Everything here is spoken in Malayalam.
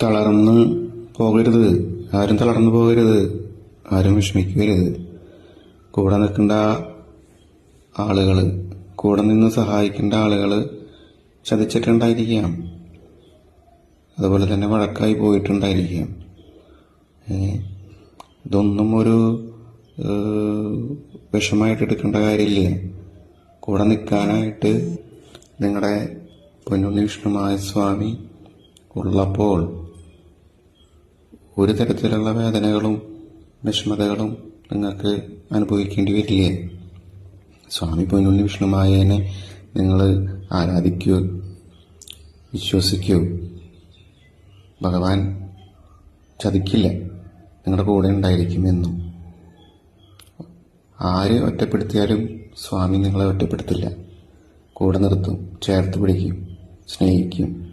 തളർന്ന് പോകരുത്. ആരും തളർന്നു പോകരുത്. ആരും വിഷമിക്കരുത്. കൂടെ നിൽക്കേണ്ട ആളുകൾ, കൂടെ നിന്ന് സഹായിക്കേണ്ട ആളുകൾ ചതിച്ചിട്ടുണ്ടായിരിക്കാം. അതുപോലെ തന്നെ വഴക്കായി പോയിട്ടുണ്ടായിരിക്കാം. ഇതൊന്നും ഒരു വിഷമായിട്ട് എടുക്കേണ്ട കാര്യമില്ല. കൂടെ നിൽക്കാനായിട്ട് നിങ്ങളുടെ പൊന്നുണ്ണി വിഷ്ണുമായ സ്വാമി ഉള്ളപ്പോൾ ഒരു തരത്തിലുള്ള വേദനകളും വിഷമതകളും നിങ്ങൾക്ക് അനുഭവിക്കേണ്ടി വരില്ലേ? സ്വാമി പൊന്നുണ്ണി വിഷ്ണുമായനെ നിങ്ങൾ ആരാധിക്കൂ, വിശ്വസിക്കൂ. ഭഗവാൻ ചതിക്കില്ല, നിങ്ങളുടെ കൂടെ ഉണ്ടായിരിക്കുമെന്നും. ആര് ഒറ്റപ്പെടുത്തിയാലും സ്വാമി നിങ്ങളെ ഒറ്റപ്പെടുത്തില്ല. കൂടെ നിർത്തും, ചേർത്ത് പിടിക്കും, സ്നേഹിക്കും.